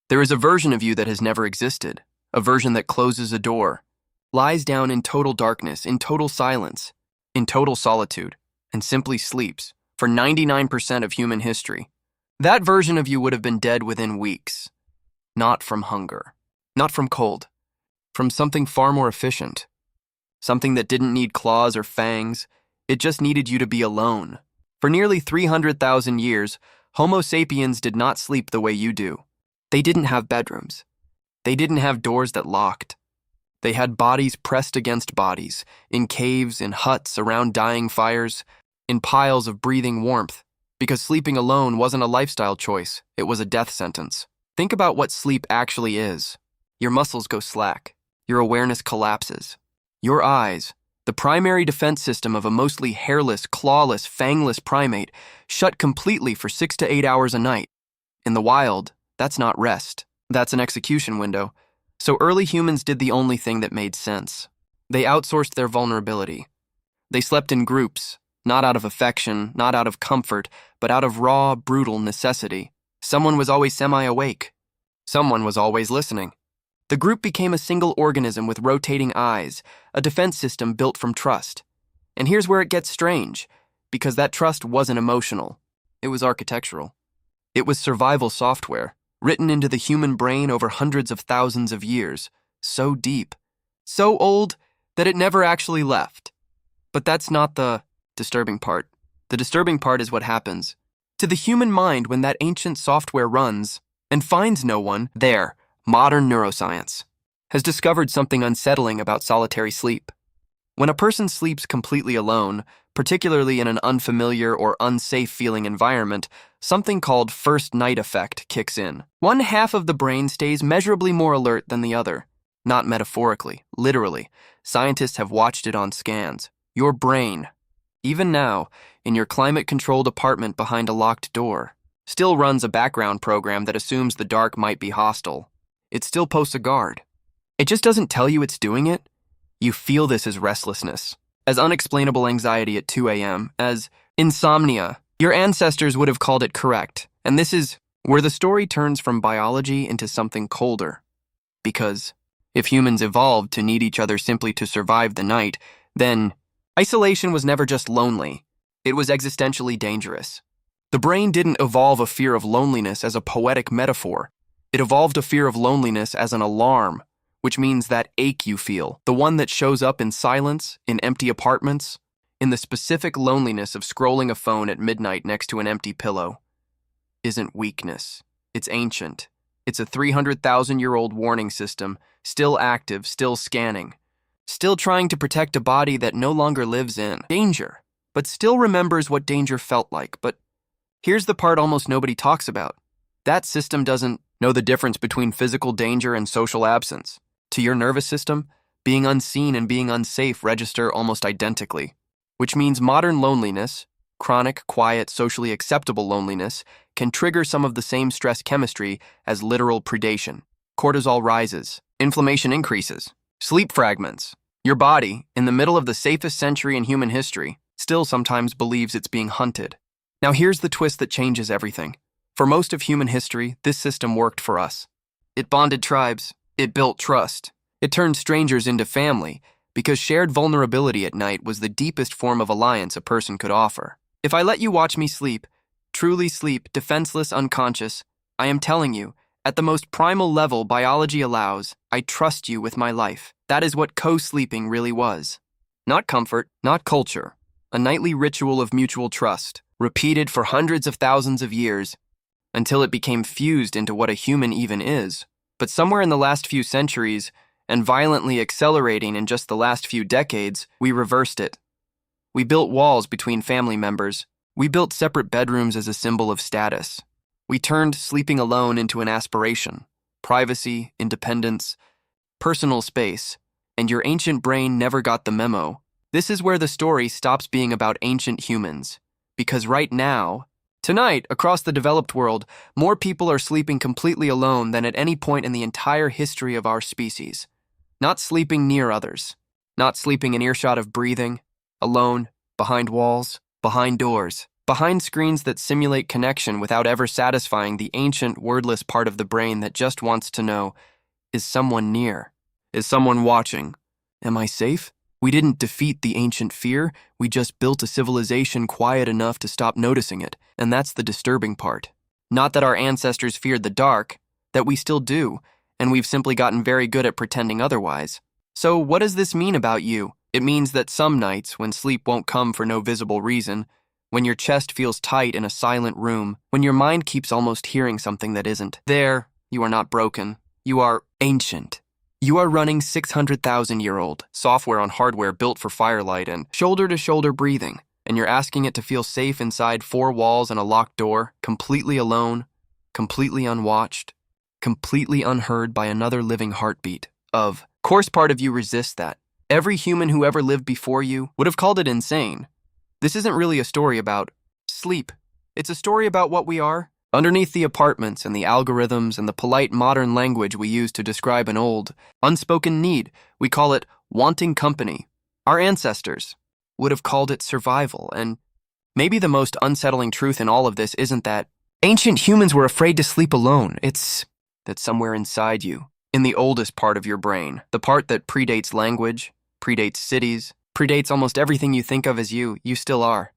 There is a version of you that has never existed, a version that closes a door, lies down in total darkness, in total silence, in total solitude, and simply sleeps for 99% of human history. That version of you would have been dead within weeks. Not from hunger, not from cold, from something far more efficient. Something that didn't need claws or fangs, it just needed you to be alone. For nearly 300,000 years, Homo sapiens did not sleep the way you do. They didn't have bedrooms. They didn't have doors that locked. They had bodies pressed against bodies, in caves, in huts, around dying fires, in piles of breathing warmth, because sleeping alone wasn't a lifestyle choice, it was a death sentence. Think about what sleep actually is. Your muscles go slack. Your awareness collapses. Your eyes, the primary defense system of a mostly hairless, clawless, fangless primate, shut completely for 6 to 8 hours a night. In the wild, that's not rest. That's an execution window. So early humans did the only thing that made sense. They outsourced their vulnerability. They slept in groups, not out of affection, not out of comfort, but out of raw, brutal necessity. Someone was always semi-awake. Someone was always listening. The group became a single organism with rotating eyes, a defense system built from trust. And here's where it gets strange, because that trust wasn't emotional. It was architectural. It was survival software, written into the human brain over hundreds of thousands of years, so deep, so old that it never actually left. But that's not the disturbing part. The disturbing part is what happens to the human mind when that ancient software runs and finds no one there. Modern neuroscience has discovered something unsettling about solitary sleep. When a person sleeps completely alone, particularly in an unfamiliar or unsafe feeling environment, something called first night effect kicks in. One half of the brain stays measurably more alert than the other. Not metaphorically, literally. Scientists have watched it on scans. Your brain, even now, in your climate-controlled apartment behind a locked door, still runs a background program that assumes the dark might be hostile. It still posts a guard. It just doesn't tell you it's doing it. You feel this as restlessness, as unexplainable anxiety at 2 a.m., as insomnia. Your ancestors would have called it correct, and this is where the story turns from biology into something colder. Because if humans evolved to need each other simply to survive the night, then isolation was never just lonely. It was existentially dangerous. The brain didn't evolve a fear of loneliness as a poetic metaphor. It evolved a fear of loneliness as an alarm, which means that ache you feel, the one that shows up in silence, in empty apartments, in the specific loneliness of scrolling a phone at midnight next to an empty pillow, isn't weakness. It's ancient. It's a 300,000-year-old warning system, still active, still scanning, still trying to protect a body that no longer lives in danger, but still remembers what danger felt like. But here's the part almost nobody talks about. That system doesn't know the difference between physical danger and social absence. To your nervous system, being unseen and being unsafe register almost identically, which means modern loneliness, chronic, quiet, socially acceptable loneliness, can trigger some of the same stress chemistry as literal predation. Cortisol rises, inflammation increases, sleep fragments. Your body, in the middle of the safest century in human history, still sometimes believes it's being hunted. Now here's the twist that changes everything. For most of human history, this system worked for us. It bonded tribes. It built trust. It turned strangers into family, because shared vulnerability at night was the deepest form of alliance a person could offer. If I let you watch me sleep, truly sleep, defenseless, unconscious, I am telling you, at the most primal level biology allows, I trust you with my life. That is what co-sleeping really was. Not comfort, not culture. A nightly ritual of mutual trust, repeated for hundreds of thousands of years, until it became fused into what a human even is. But somewhere in the last few centuries, and violently accelerating in just the last few decades, we reversed it. We built walls between family members. We built separate bedrooms as a symbol of status. We turned sleeping alone into an aspiration. Privacy, independence, personal space. And your ancient brain never got the memo. This is where the story stops being about ancient humans. Because right now, tonight, across the developed world, more people are sleeping completely alone than at any point in the entire history of our species. Not sleeping near others. Not sleeping in earshot of breathing. Alone, behind walls, behind doors. Behind screens that simulate connection without ever satisfying the ancient, wordless part of the brain that just wants to know, is someone near? Is someone watching? Am I safe? We didn't defeat the ancient fear, we just built a civilization quiet enough to stop noticing it, and that's the disturbing part. Not that our ancestors feared the dark, that we still do, and we've simply gotten very good at pretending otherwise. So what does this mean about you? It means that some nights, when sleep won't come for no visible reason, when your chest feels tight in a silent room, when your mind keeps almost hearing something that isn't there, you are not broken. You are ancient. You are running 600,000-year-old software on hardware built for firelight and shoulder-to-shoulder breathing, and you're asking it to feel safe inside four walls and a locked door, completely alone, completely unwatched, completely unheard by another living heartbeat. Of course, part of you resists that. Every human who ever lived before you would have called it insane. This isn't really a story about sleep. It's a story about what we are. Underneath the apartments and the algorithms and the polite modern language we use to describe an old, unspoken need, we call it wanting company. Our ancestors would have called it survival, and maybe the most unsettling truth in all of this isn't that ancient humans were afraid to sleep alone. It's that somewhere inside you, in the oldest part of your brain, the part that predates language, predates cities, predates almost everything you think of as you still are.